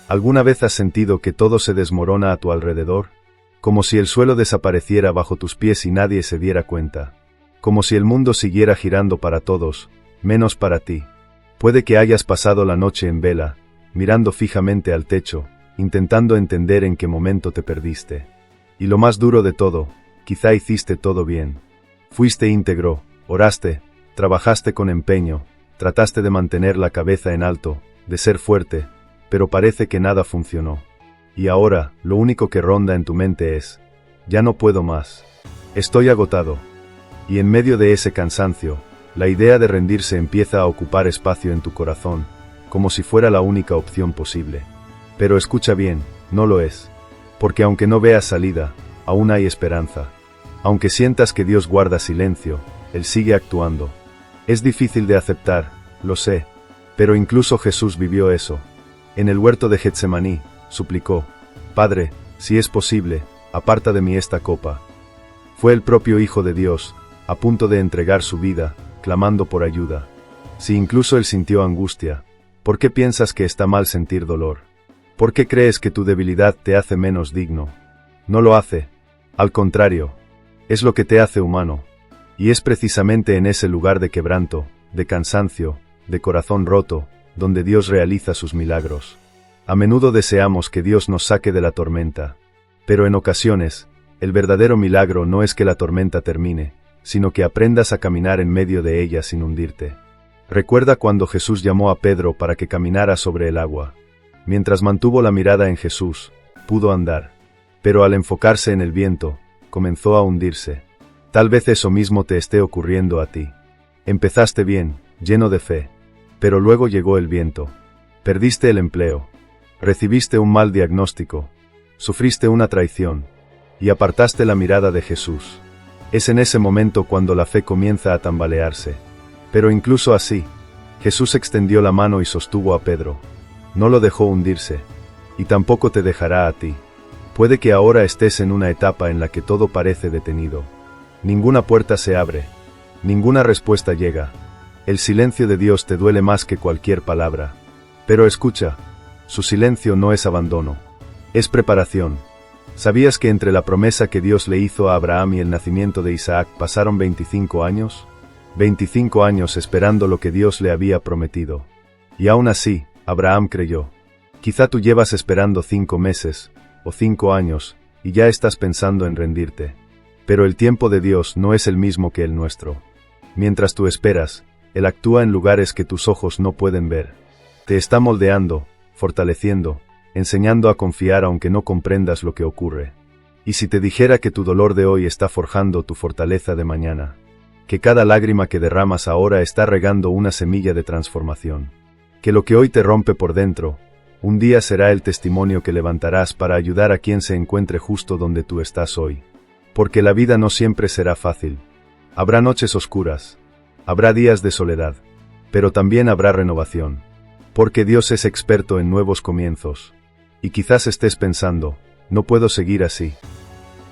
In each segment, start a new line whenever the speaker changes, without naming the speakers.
¿Alguna vez has sentido que todo se desmorona a tu alrededor? Como si el suelo desapareciera bajo tus pies y nadie se diera cuenta. Como si el mundo siguiera girando para todos, menos para ti. Puede que hayas pasado la noche en vela, mirando fijamente al techo, intentando entender en qué momento te perdiste. Y lo más duro de todo, quizá hiciste todo bien. Fuiste íntegro, oraste, trabajaste con empeño, trataste de mantener la cabeza en alto, de ser fuerte, pero parece que nada funcionó. Y ahora, lo único que ronda en tu mente es, ya no puedo más. Estoy agotado. Y en medio de ese cansancio, la idea de rendirse empieza a ocupar espacio en tu corazón, como si fuera la única opción posible. Pero escucha bien, no lo es. Porque aunque no veas salida, aún hay esperanza. Aunque sientas que Dios guarda silencio, Él sigue actuando. Es difícil de aceptar, lo sé, pero incluso Jesús vivió eso. En el huerto de Getsemaní, suplicó, Padre, si es posible, aparta de mí esta copa. Fue el propio Hijo de Dios, a punto de entregar su vida, clamando por ayuda. Si incluso Él sintió angustia, ¿por qué piensas que está mal sentir dolor? ¿Por qué crees que tu debilidad te hace menos digno? No lo hace. Al contrario, es lo que te hace humano. Y es precisamente en ese lugar de quebranto, de cansancio, de corazón roto, donde Dios realiza sus milagros. A menudo deseamos que Dios nos saque de la tormenta. Pero en ocasiones, el verdadero milagro no es que la tormenta termine, sino que aprendas a caminar en medio de ella sin hundirte. Recuerda cuando Jesús llamó a Pedro para que caminara sobre el agua. Mientras mantuvo la mirada en Jesús, pudo andar. Pero al enfocarse en el viento, comenzó a hundirse. Tal vez eso mismo te esté ocurriendo a ti. Empezaste bien, lleno de fe. Pero luego llegó el viento. Perdiste el empleo. Recibiste un mal diagnóstico. Sufriste una traición. Y apartaste la mirada de Jesús. Es en ese momento cuando la fe comienza a tambalearse. Pero incluso así, Jesús extendió la mano y sostuvo a Pedro. No lo dejó hundirse. Y tampoco te dejará a ti. Puede que ahora estés en una etapa en la que todo parece detenido. Ninguna puerta se abre. Ninguna respuesta llega. El silencio de Dios te duele más que cualquier palabra. Pero escucha, su silencio no es abandono. Es preparación. ¿Sabías que entre la promesa que Dios le hizo a Abraham y el nacimiento de Isaac pasaron 25 años? 25 años esperando lo que Dios le había prometido. Y aún así, Abraham creyó. Quizá tú llevas esperando 5 meses, o 5 años, y ya estás pensando en rendirte. Pero el tiempo de Dios no es el mismo que el nuestro. Mientras tú esperas, Él actúa en lugares que tus ojos no pueden ver. Te está moldeando, fortaleciendo, enseñando a confiar aunque no comprendas lo que ocurre. Y si te dijera que tu dolor de hoy está forjando tu fortaleza de mañana, que cada lágrima que derramas ahora está regando una semilla de transformación, que lo que hoy te rompe por dentro, un día será el testimonio que levantarás para ayudar a quien se encuentre justo donde tú estás hoy. Porque la vida no siempre será fácil. Habrá noches oscuras. Habrá días de soledad. Pero también habrá renovación. Porque Dios es experto en nuevos comienzos. Y quizás estés pensando, no puedo seguir así.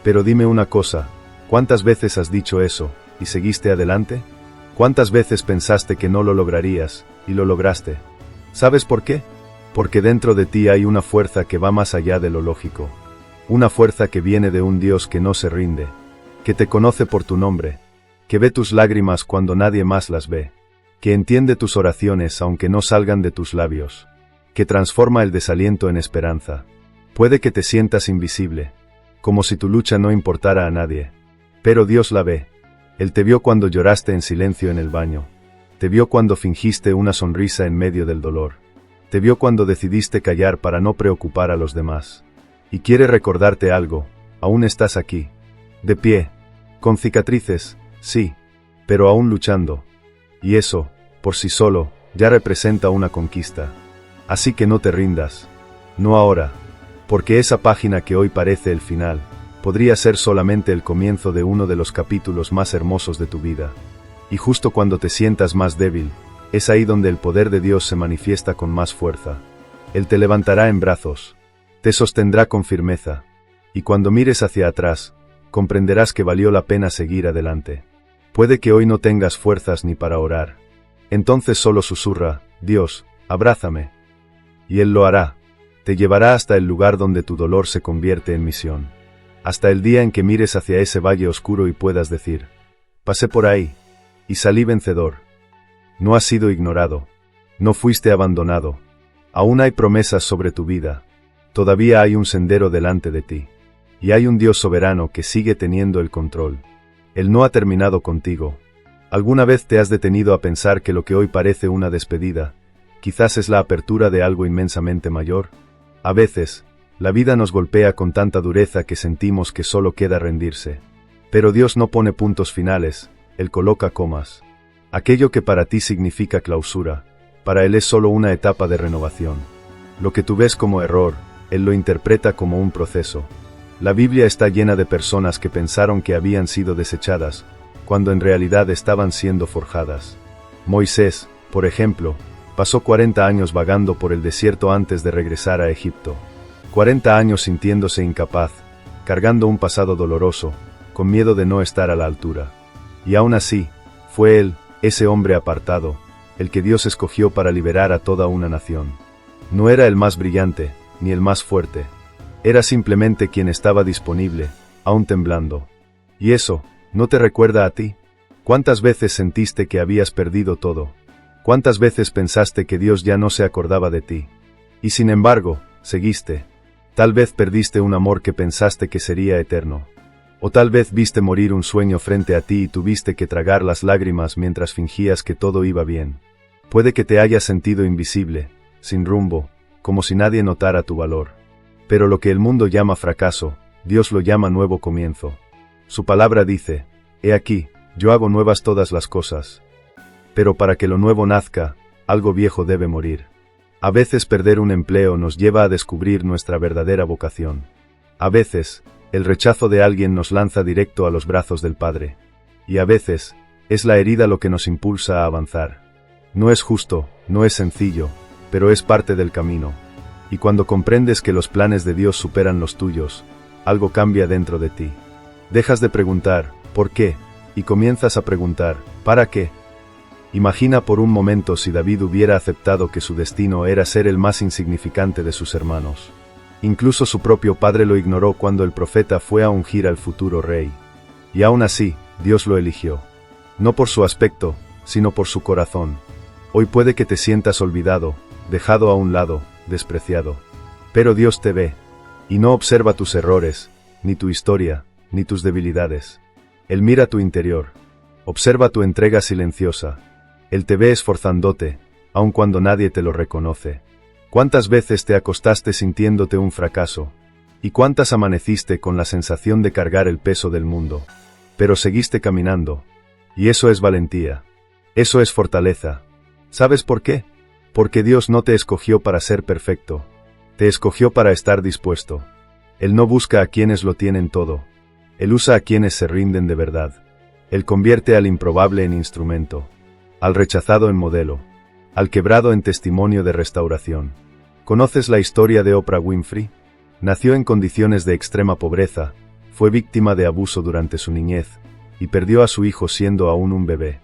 Pero dime una cosa, ¿cuántas veces has dicho eso, y seguiste adelante? ¿Cuántas veces pensaste que no lo lograrías, y lo lograste? ¿Sabes por qué? Porque dentro de ti hay una fuerza que va más allá de lo lógico. Una fuerza que viene de un Dios que no se rinde, que te conoce por tu nombre, que ve tus lágrimas cuando nadie más las ve, que entiende tus oraciones aunque no salgan de tus labios, que transforma el desaliento en esperanza. Puede que te sientas invisible, como si tu lucha no importara a nadie, pero Dios la ve. Él te vio cuando lloraste en silencio en el baño, te vio cuando fingiste una sonrisa en medio del dolor, te vio cuando decidiste callar para no preocupar a los demás. Y quiere recordarte algo, aún estás aquí, de pie, con cicatrices, sí, pero aún luchando. Y eso, por sí solo, ya representa una conquista. Así que no te rindas. No ahora. Porque esa página que hoy parece el final, podría ser solamente el comienzo de uno de los capítulos más hermosos de tu vida. Y justo cuando te sientas más débil, es ahí donde el poder de Dios se manifiesta con más fuerza. Él te levantará en brazos. Te sostendrá con firmeza. Y cuando mires hacia atrás, comprenderás que valió la pena seguir adelante. Puede que hoy no tengas fuerzas ni para orar. Entonces solo susurra, Dios, abrázame. Y Él lo hará. Te llevará hasta el lugar donde tu dolor se convierte en misión. Hasta el día en que mires hacia ese valle oscuro y puedas decir: pasé por ahí, y salí vencedor. No has sido ignorado. No fuiste abandonado. Aún hay promesas sobre tu vida. Todavía hay un sendero delante de ti. Y hay un Dios soberano que sigue teniendo el control. Él no ha terminado contigo. ¿Alguna vez te has detenido a pensar que lo que hoy parece una despedida, quizás es la apertura de algo inmensamente mayor? A veces, la vida nos golpea con tanta dureza que sentimos que solo queda rendirse. Pero Dios no pone puntos finales, Él coloca comas. Aquello que para ti significa clausura, para Él es solo una etapa de renovación. Lo que tú ves como error, Él lo interpreta como un proceso. La Biblia está llena de personas que pensaron que habían sido desechadas, cuando en realidad estaban siendo forjadas. Moisés, por ejemplo, pasó 40 años vagando por el desierto antes de regresar a Egipto. 40 años sintiéndose incapaz, cargando un pasado doloroso, con miedo de no estar a la altura. Y aún así, fue él, ese hombre apartado, el que Dios escogió para liberar a toda una nación. No era el más brillante, ni el más fuerte. Era simplemente quien estaba disponible, aún temblando. ¿Y eso, no te recuerda a ti? ¿Cuántas veces sentiste que habías perdido todo? ¿Cuántas veces pensaste que Dios ya no se acordaba de ti? Y sin embargo, seguiste. Tal vez perdiste un amor que pensaste que sería eterno. O tal vez viste morir un sueño frente a ti y tuviste que tragar las lágrimas mientras fingías que todo iba bien. Puede que te hayas sentido invisible, sin rumbo, como si nadie notara tu valor. Pero lo que el mundo llama fracaso, Dios lo llama nuevo comienzo. Su palabra dice: he aquí, yo hago nuevas todas las cosas. Pero para que lo nuevo nazca, algo viejo debe morir. A veces perder un empleo nos lleva a descubrir nuestra verdadera vocación. A veces, el rechazo de alguien nos lanza directo a los brazos del Padre. Y a veces, es la herida lo que nos impulsa a avanzar. No es justo, no es sencillo, pero es parte del camino. Y cuando comprendes que los planes de Dios superan los tuyos, algo cambia dentro de ti. Dejas de preguntar, ¿por qué?, y comienzas a preguntar, ¿para qué? Imagina por un momento si David hubiera aceptado que su destino era ser el más insignificante de sus hermanos. Incluso su propio padre lo ignoró cuando el profeta fue a ungir al futuro rey. Y aún así, Dios lo eligió. No por su aspecto, sino por su corazón. Hoy puede que te sientas olvidado, dejado a un lado, despreciado. Pero Dios te ve, y no observa tus errores, ni tu historia, ni tus debilidades. Él mira tu interior. Observa tu entrega silenciosa. Él te ve esforzándote, aun cuando nadie te lo reconoce. ¿Cuántas veces te acostaste sintiéndote un fracaso? ¿Y cuántas amaneciste con la sensación de cargar el peso del mundo? Pero seguiste caminando. Y eso es valentía. Eso es fortaleza. ¿Sabes por qué? Porque Dios no te escogió para ser perfecto. Te escogió para estar dispuesto. Él no busca a quienes lo tienen todo. Él usa a quienes se rinden de verdad. Él convierte al improbable en instrumento. Al rechazado en modelo. Al quebrado en testimonio de restauración. ¿Conoces la historia de Oprah Winfrey? Nació en condiciones de extrema pobreza, fue víctima de abuso durante su niñez, y perdió a su hijo siendo aún un bebé.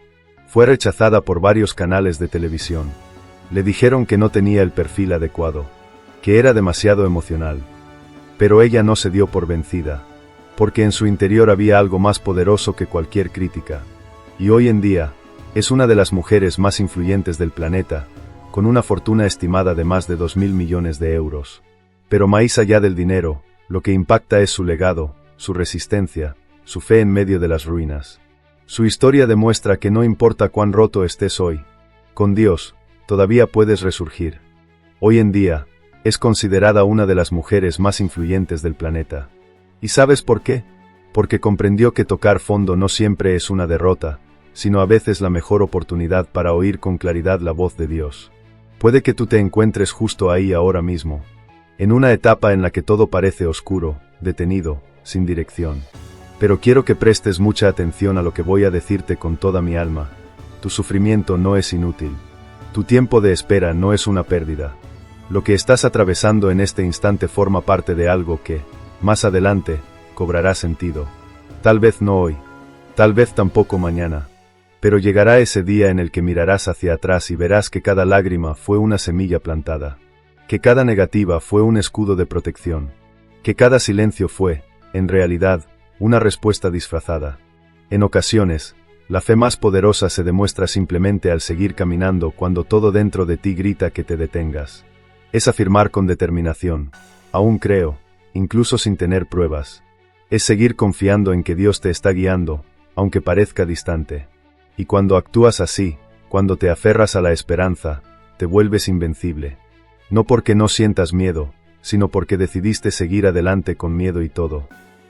Fue rechazada por varios canales de televisión. Le dijeron que no tenía el perfil adecuado, que era demasiado emocional. Pero ella no se dio por vencida, porque en su interior había algo más poderoso que cualquier crítica. Y hoy en día, es una de las mujeres más influyentes del planeta, con una fortuna estimada de más de 2.000 millones de euros. Pero más allá del dinero, lo que impacta es su legado, su resistencia, su fe en medio de las ruinas. Su historia demuestra que no importa cuán roto estés hoy, con Dios, todavía puedes resurgir. Hoy en día, es considerada una de las mujeres más influyentes del planeta. ¿Y sabes por qué? Porque comprendió que tocar fondo no siempre es una derrota, sino a veces la mejor oportunidad para oír con claridad la voz de Dios. Puede que tú te encuentres justo ahí ahora mismo, en una etapa en la que todo parece oscuro, detenido, sin dirección. Pero quiero que prestes mucha atención a lo que voy a decirte con toda mi alma. Tu sufrimiento no es inútil. Tu tiempo de espera no es una pérdida. Lo que estás atravesando en este instante forma parte de algo que, más adelante, cobrará sentido. Tal vez no hoy, tal vez tampoco mañana. Pero llegará ese día en el que mirarás hacia atrás y verás que cada lágrima fue una semilla plantada. que cada negativa fue un escudo de protección, que cada silencio fue, en realidad, una respuesta disfrazada. En ocasiones, la fe más poderosa se demuestra simplemente al seguir caminando cuando todo dentro de ti grita que te detengas. Es afirmar con determinación, aún creo, incluso sin tener pruebas. Es seguir confiando en que Dios te está guiando, aunque parezca distante. Y cuando actúas así, cuando te aferras a la esperanza, te vuelves invencible. No porque no sientas miedo, sino porque decidiste seguir adelante con miedo y todo.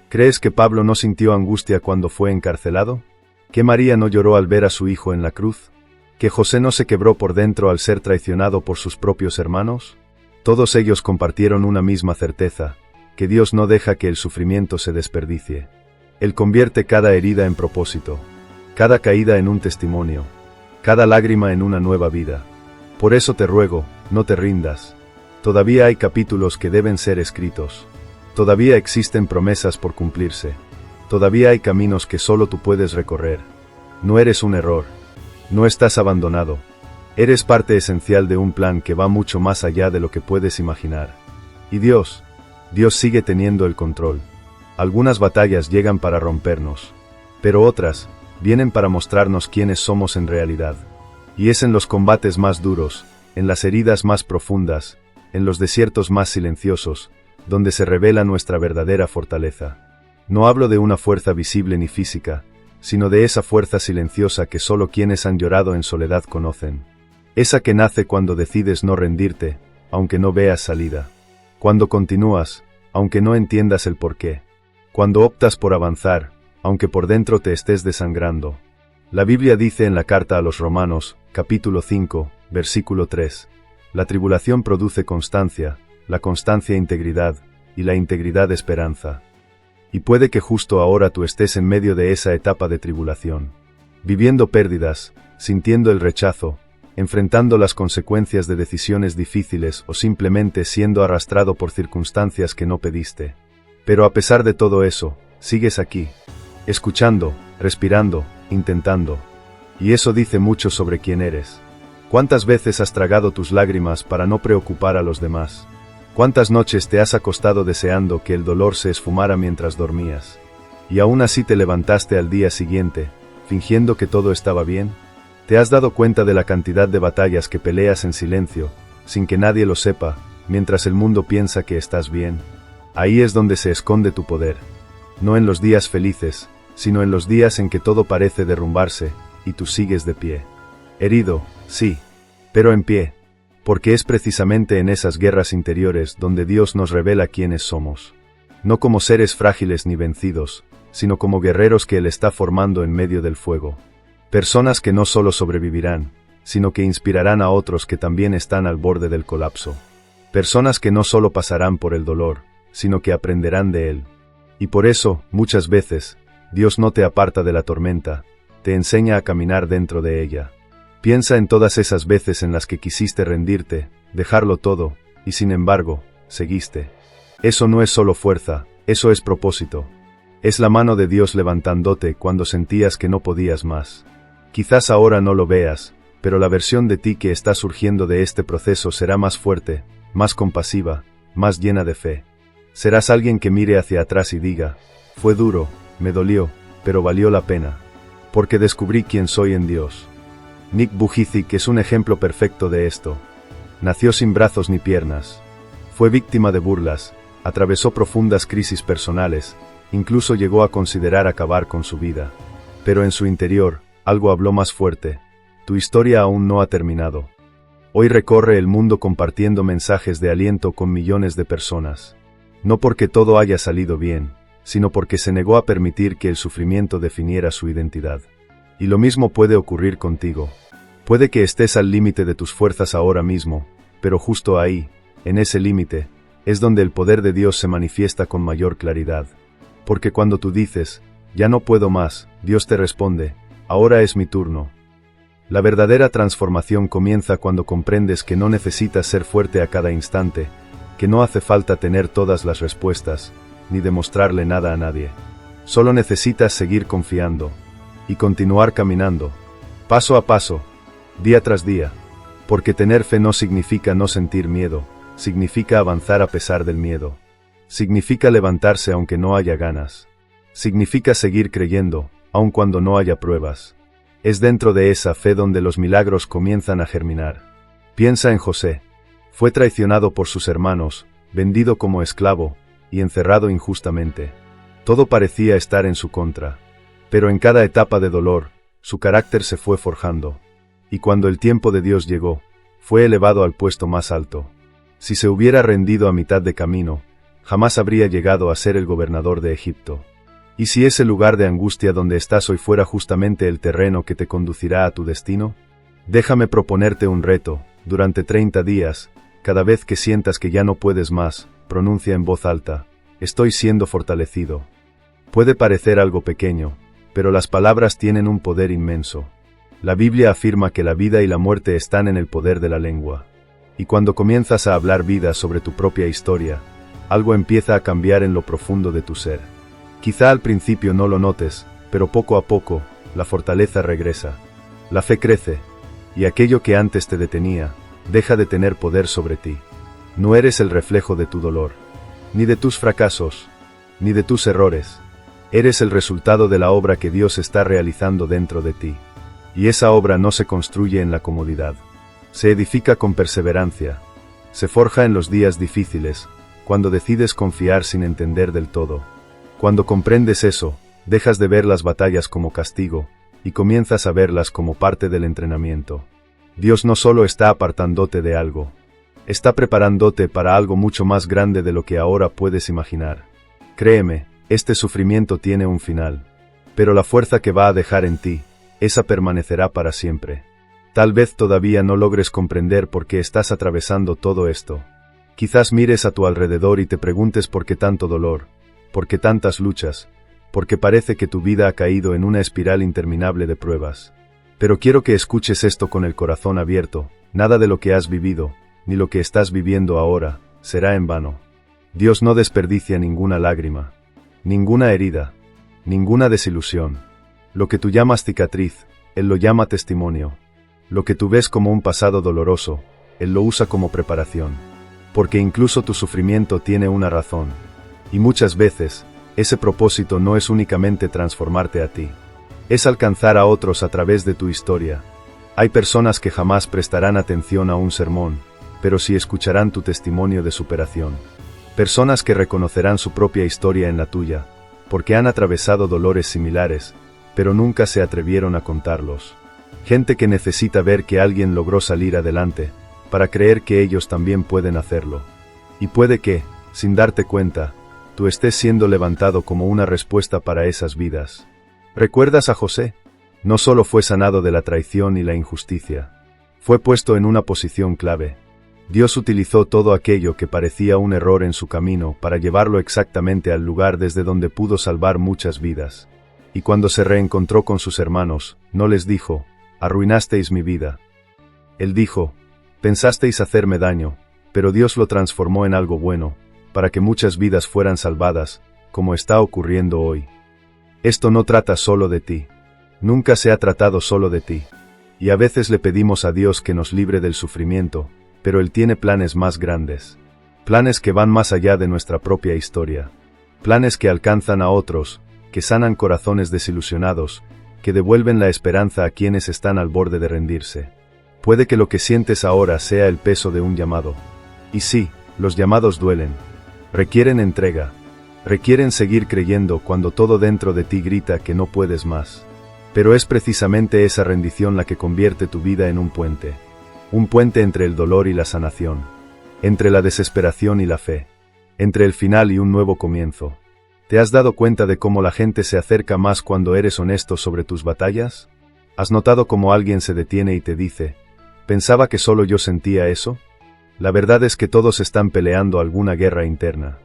¿Crees que Pablo no sintió angustia cuando fue encarcelado? ¿Que María no lloró al ver a su hijo en la cruz? ¿Que José no se quebró por dentro al ser traicionado por sus propios hermanos? Todos ellos compartieron una misma certeza, que Dios no deja que el sufrimiento se desperdicie. Él convierte cada herida en propósito, cada caída en un testimonio, cada lágrima en una nueva vida. Por eso te ruego, no te rindas. Todavía hay capítulos que deben ser escritos. Todavía existen promesas por cumplirse. Todavía hay caminos que solo tú puedes recorrer. No eres un error. No estás abandonado. Eres parte esencial de un plan que va mucho más allá de lo que puedes imaginar. Y Dios sigue teniendo el control. Algunas batallas llegan para rompernos, pero otras vienen para mostrarnos quiénes somos en realidad. Y es en los combates más duros, en las heridas más profundas, en los desiertos más silenciosos, donde se revela nuestra verdadera fortaleza. No hablo de una fuerza visible ni física, sino de esa fuerza silenciosa que solo quienes han llorado en soledad conocen. Esa que nace cuando decides no rendirte, aunque no veas salida. Cuando continúas, aunque no entiendas el porqué. Cuando optas por avanzar, aunque por dentro te estés desangrando. La Biblia dice en la carta a los Romanos, capítulo 5, versículo 3, la tribulación produce constancia, la constancia integridad, y la integridad esperanza. Y puede que justo ahora tú estés en medio de esa etapa de tribulación, viviendo pérdidas, sintiendo el rechazo, enfrentando las consecuencias de decisiones difíciles o simplemente siendo arrastrado por circunstancias que no pediste. Pero a pesar de todo eso, sigues aquí, escuchando, respirando, intentando. Y eso dice mucho sobre quién eres. ¿Cuántas veces has tragado tus lágrimas para no preocupar a los demás? ¿Cuántas noches te has acostado deseando que el dolor se esfumara mientras dormías? Y aún así te levantaste al día siguiente, fingiendo que todo estaba bien. ¿Te has dado cuenta de la cantidad de batallas que peleas en silencio, sin que nadie lo sepa, mientras el mundo piensa que estás bien? Ahí es donde se esconde tu poder. No en los días felices, sino en los días en que todo parece derrumbarse, y tú sigues de pie. Herido, sí, pero en pie. Porque es precisamente en esas guerras interiores donde Dios nos revela quiénes somos. No como seres frágiles ni vencidos, sino como guerreros que Él está formando en medio del fuego. Personas que no solo sobrevivirán, sino que inspirarán a otros que también están al borde del colapso. Personas que no solo pasarán por el dolor, sino que aprenderán de él. Y por eso, muchas veces, Dios no te aparta de la tormenta, te enseña a caminar dentro de ella. Piensa en todas esas veces en las que quisiste rendirte, dejarlo todo, y sin embargo, seguiste. Eso no es solo fuerza, eso es propósito. Es la mano de Dios levantándote cuando sentías que no podías más. Quizás ahora no lo veas, pero la versión de ti que está surgiendo de este proceso será más fuerte, más compasiva, más llena de fe. Serás alguien que mire hacia atrás y diga, fue duro, me dolió, pero valió la pena. Porque descubrí quién soy en Dios. Nick Vujicic es un ejemplo perfecto de esto. Nació sin brazos ni piernas. Fue víctima de burlas, atravesó profundas crisis personales, incluso llegó a considerar acabar con su vida. Pero en su interior, algo habló más fuerte. Tu historia aún no ha terminado. Hoy recorre el mundo compartiendo mensajes de aliento con millones de personas. No porque todo haya salido bien, sino porque se negó a permitir que el sufrimiento definiera su identidad. Y lo mismo puede ocurrir contigo. Puede que estés al límite de tus fuerzas ahora mismo, pero justo ahí, en ese límite, es donde el poder de Dios se manifiesta con mayor claridad. Porque cuando tú dices, ya no puedo más, Dios te responde, ahora es mi turno. La verdadera transformación comienza cuando comprendes que no necesitas ser fuerte a cada instante, que no hace falta tener todas las respuestas, ni demostrarle nada a nadie. Solo necesitas seguir confiando, y continuar caminando, paso a paso, día tras día, porque tener fe no significa no sentir miedo, significa avanzar a pesar del miedo. Significa levantarse aunque no haya ganas. Significa seguir creyendo, aun cuando no haya pruebas. Es dentro de esa fe donde los milagros comienzan a germinar. Piensa en José. Fue traicionado por sus hermanos, vendido como esclavo, y encerrado injustamente. Todo parecía estar en su contra. Pero en cada etapa de dolor, su carácter se fue forjando. Y cuando el tiempo de Dios llegó, fue elevado al puesto más alto. Si se hubiera rendido a mitad de camino, jamás habría llegado a ser el gobernador de Egipto. ¿Y si ese lugar de angustia donde estás hoy fuera justamente el terreno que te conducirá a tu destino? Déjame proponerte un reto. Durante 30 días, cada vez que sientas que ya no puedes más, pronuncia en voz alta: estoy siendo fortalecido. Puede parecer algo pequeño, pero las palabras tienen un poder inmenso. La Biblia afirma que la vida y la muerte están en el poder de la lengua. Y cuando comienzas a hablar vida sobre tu propia historia, algo empieza a cambiar en lo profundo de tu ser. Quizá al principio no lo notes, pero poco a poco, la fortaleza regresa. La fe crece, y aquello que antes te detenía, deja de tener poder sobre ti. No eres el reflejo de tu dolor, ni de tus fracasos, ni de tus errores. Eres el resultado de la obra que Dios está realizando dentro de ti. Y esa obra no se construye en la comodidad. Se edifica con perseverancia. Se forja en los días difíciles, cuando decides confiar sin entender del todo. Cuando comprendes eso, dejas de ver las batallas como castigo, y comienzas a verlas como parte del entrenamiento. Dios no solo está apartándote de algo, está preparándote para algo mucho más grande de lo que ahora puedes imaginar. Créeme, este sufrimiento tiene un final. Pero la fuerza que va a dejar en ti, esa permanecerá para siempre. Tal vez todavía no logres comprender por qué estás atravesando todo esto. Quizás mires a tu alrededor y te preguntes por qué tanto dolor, por qué tantas luchas, porque parece que tu vida ha caído en una espiral interminable de pruebas. Pero quiero que escuches esto con el corazón abierto: nada de lo que has vivido, ni lo que estás viviendo ahora, será en vano. Dios no desperdicia ninguna lágrima, ninguna herida, ninguna desilusión. Lo que tú llamas cicatriz, Él lo llama testimonio. Lo que tú ves como un pasado doloroso, Él lo usa como preparación. Porque incluso tu sufrimiento tiene una razón. Y muchas veces, ese propósito no es únicamente transformarte a ti. Es alcanzar a otros a través de tu historia. Hay personas que jamás prestarán atención a un sermón, pero sí escucharán tu testimonio de superación. Personas que reconocerán su propia historia en la tuya, porque han atravesado dolores similares, pero nunca se atrevieron a contarlos. Gente que necesita ver que alguien logró salir adelante, para creer que ellos también pueden hacerlo. Y puede que, sin darte cuenta, tú estés siendo levantado como una respuesta para esas vidas. ¿Recuerdas a José? No solo fue sanado de la traición y la injusticia, fue puesto en una posición clave. Dios utilizó todo aquello que parecía un error en su camino para llevarlo exactamente al lugar desde donde pudo salvar muchas vidas. Y cuando se reencontró con sus hermanos, no les dijo: arruinasteis mi vida. Él dijo: pensasteis hacerme daño, pero Dios lo transformó en algo bueno, para que muchas vidas fueran salvadas, como está ocurriendo hoy. Esto no trata solo de ti. Nunca se ha tratado solo de ti. Y a veces le pedimos a Dios que nos libre del sufrimiento, pero Él tiene planes más grandes. Planes que van más allá de nuestra propia historia. Planes que alcanzan a otros, que sanan corazones desilusionados, que devuelven la esperanza a quienes están al borde de rendirse. Puede que lo que sientes ahora sea el peso de un llamado. Y sí, los llamados duelen. Requieren entrega. Requieren seguir creyendo cuando todo dentro de ti grita que no puedes más. Pero es precisamente esa rendición la que convierte tu vida en un puente. Un puente entre el dolor y la sanación. Entre la desesperación y la fe. Entre el final y un nuevo comienzo. ¿Te has dado cuenta de cómo la gente se acerca más cuando eres honesto sobre tus batallas? ¿Has notado cómo alguien se detiene y te dice: ¿pensaba que solo yo sentía eso? La verdad es que todos están peleando alguna guerra interna.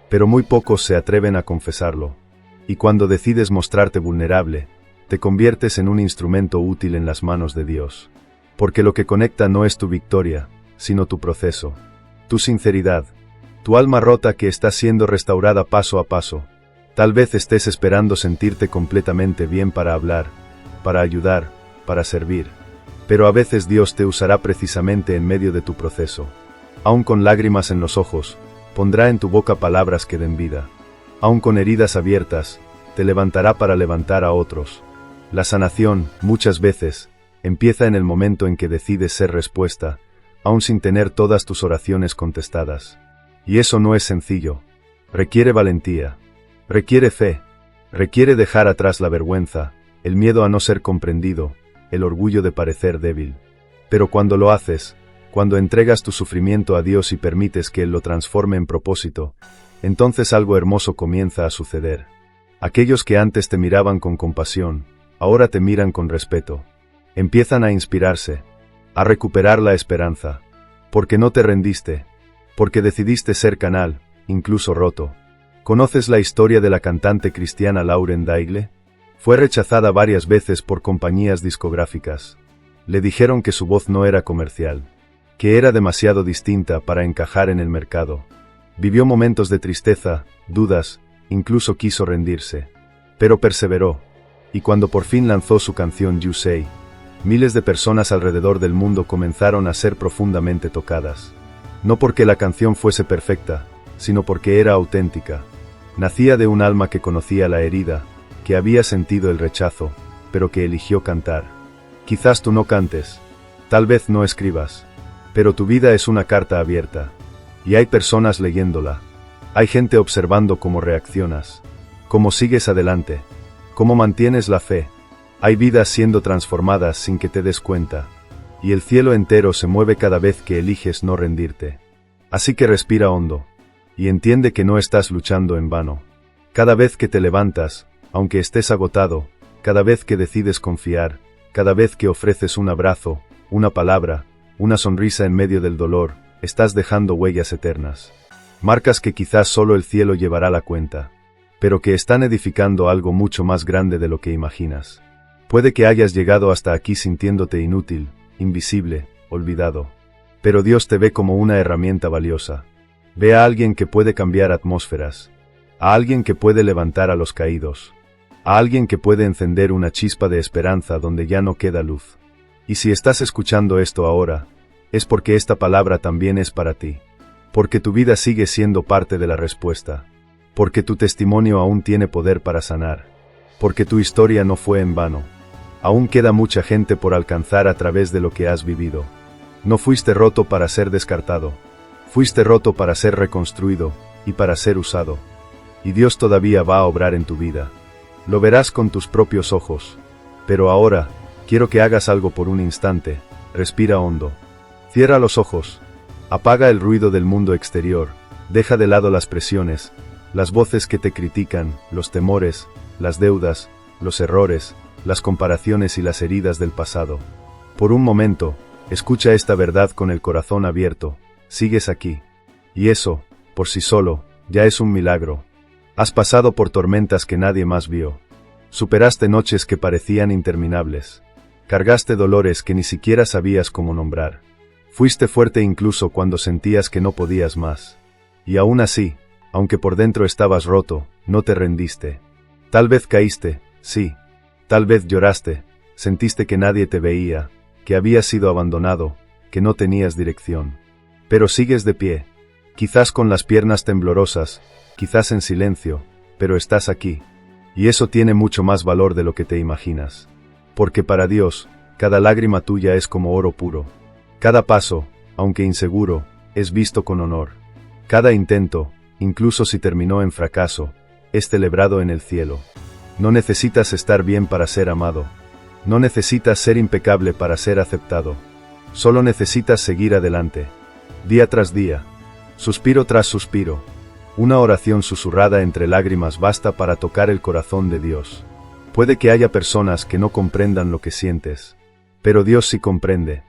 Pero muy pocos se atreven a confesarlo. Y cuando decides mostrarte vulnerable, te conviertes en un instrumento útil en las manos de Dios. Porque lo que conecta no es tu victoria, sino tu proceso. Tu sinceridad. Tu alma rota que está siendo restaurada paso a paso. Tal vez estés esperando sentirte completamente bien para hablar, para ayudar, para servir. Pero a veces Dios te usará precisamente en medio de tu proceso. Aun con lágrimas en los ojos, pondrá en tu boca palabras que den vida. Aun con heridas abiertas, te levantará para levantar a otros. La sanación, muchas veces, empieza en el momento en que decides ser respuesta, aun sin tener todas tus oraciones contestadas. Y eso no es sencillo. Requiere valentía. Requiere fe. Requiere dejar atrás la vergüenza, el miedo a no ser comprendido, el orgullo de parecer débil. Pero cuando lo haces, cuando entregas tu sufrimiento a Dios y permites que Él lo transforme en propósito, entonces algo hermoso comienza a suceder. Aquellos que antes te miraban con compasión, ahora te miran con respeto. Empiezan a inspirarse, a recuperar la esperanza, porque no te rendiste, porque decidiste ser canal, incluso roto. ¿Conoces la historia de la cantante cristiana Lauren Daigle? Fue rechazada varias veces por compañías discográficas. Le dijeron que su voz no era comercial, que era demasiado distinta para encajar en el mercado. Vivió momentos de tristeza, dudas, incluso quiso rendirse. Pero perseveró, y cuando por fin lanzó su canción You Say, miles de personas alrededor del mundo comenzaron a ser profundamente tocadas. No porque la canción fuese perfecta, sino porque era auténtica. Nacía de un alma que conocía la herida, que había sentido el rechazo, pero que eligió cantar. Quizás tú no cantes, tal vez no escribas, pero tu vida es una carta abierta, y hay personas leyéndola. Hay gente observando cómo reaccionas, cómo sigues adelante, cómo mantienes la fe. Hay vidas siendo transformadas sin que te des cuenta, y el cielo entero se mueve cada vez que eliges no rendirte. Así que respira hondo, y entiende que no estás luchando en vano. Cada vez que te levantas, aunque estés agotado, cada vez que decides confiar, cada vez que ofreces un abrazo, una palabra, una sonrisa en medio del dolor, estás dejando huellas eternas. Marcas que quizás solo el cielo llevará la cuenta, pero que están edificando algo mucho más grande de lo que imaginas. Puede que hayas llegado hasta aquí sintiéndote inútil, invisible, olvidado. Pero Dios te ve como una herramienta valiosa. Ve a alguien que puede cambiar atmósferas, a alguien que puede levantar a los caídos, a alguien que puede encender una chispa de esperanza donde ya no queda luz. Y si estás escuchando esto ahora, es porque esta palabra también es para ti. Porque tu vida sigue siendo parte de la respuesta. Porque tu testimonio aún tiene poder para sanar. Porque tu historia no fue en vano. Aún queda mucha gente por alcanzar a través de lo que has vivido. No fuiste roto para ser descartado. Fuiste roto para ser reconstruido, y para ser usado. Y Dios todavía va a obrar en tu vida. Lo verás con tus propios ojos. Pero ahora, quiero que hagas algo por un instante. Respira hondo. Cierra los ojos. Apaga el ruido del mundo exterior. Deja de lado las presiones, las voces que te critican, los temores, las deudas, los errores, las comparaciones y las heridas del pasado. Por un momento, escucha esta verdad con el corazón abierto. Sigues aquí. Y eso, por sí solo, ya es un milagro. Has pasado por tormentas que nadie más vio. Superaste noches que parecían interminables. Cargaste dolores que ni siquiera sabías cómo nombrar. Fuiste fuerte incluso cuando sentías que no podías más. Y aún así, aunque por dentro estabas roto, no te rendiste. Tal vez caíste, sí. Tal vez lloraste, sentiste que nadie te veía, que habías sido abandonado, que no tenías dirección. Pero sigues de pie. Quizás con las piernas temblorosas, quizás en silencio, pero estás aquí. Y eso tiene mucho más valor de lo que te imaginas. Porque para Dios, cada lágrima tuya es como oro puro. Cada paso, aunque inseguro, es visto con honor. Cada intento, incluso si terminó en fracaso, es celebrado en el cielo. No necesitas estar bien para ser amado. No necesitas ser impecable para ser aceptado. Solo necesitas seguir adelante. Día tras día. Suspiro tras suspiro. Una oración susurrada entre lágrimas basta para tocar el corazón de Dios. Puede que haya personas que no comprendan lo que sientes. Pero Dios sí comprende.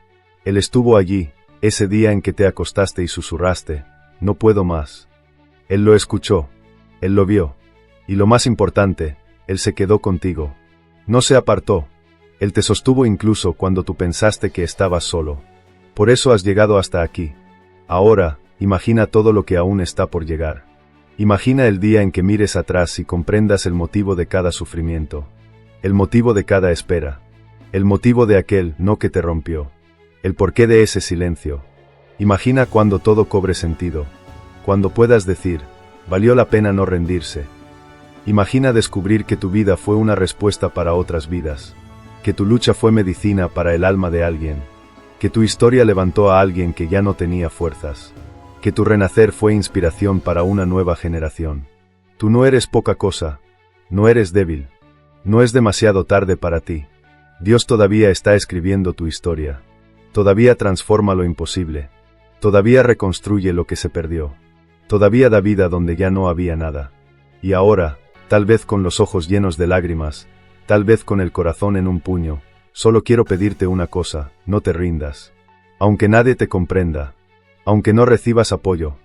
Él estuvo allí, ese día en que te acostaste y susurraste, no puedo más. Él lo escuchó. Él lo vio. Y lo más importante, Él se quedó contigo. No se apartó. Él te sostuvo incluso cuando tú pensaste que estabas solo. Por eso has llegado hasta aquí. Ahora, imagina todo lo que aún está por llegar. Imagina el día en que mires atrás y comprendas el motivo de cada sufrimiento. El motivo de cada espera. El motivo de aquel no que te rompió. El porqué de ese silencio. Imagina cuando todo cobre sentido. Cuando puedas decir, valió la pena no rendirse. Imagina descubrir que tu vida fue una respuesta para otras vidas. Que tu lucha fue medicina para el alma de alguien. Que tu historia levantó a alguien que ya no tenía fuerzas. Que tu renacer fue inspiración para una nueva generación. Tú no eres poca cosa. No eres débil. No es demasiado tarde para ti. Dios todavía está escribiendo tu historia. Todavía transforma lo imposible. Todavía reconstruye lo que se perdió. Todavía da vida donde ya no había nada. Y ahora, tal vez con los ojos llenos de lágrimas, tal vez con el corazón en un puño, solo quiero pedirte una cosa: no te rindas. Aunque nadie te comprenda, aunque no recibas apoyo,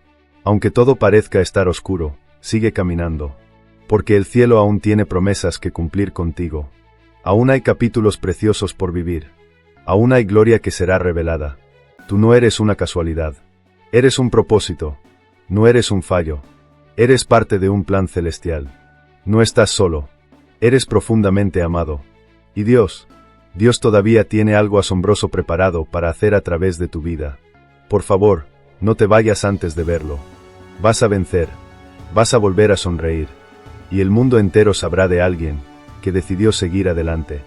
aunque todo parezca estar oscuro, sigue caminando. Porque el cielo aún tiene promesas que cumplir contigo. Aún hay capítulos preciosos por vivir. Aún hay gloria que será revelada. Tú no eres una casualidad. Eres un propósito. No eres un fallo. Eres parte de un plan celestial. No estás solo. Eres profundamente amado. Y Dios todavía tiene algo asombroso preparado para hacer a través de tu vida. Por favor, no te vayas antes de verlo. Vas a vencer. Vas a volver a sonreír. Y el mundo entero sabrá de alguien que decidió seguir adelante.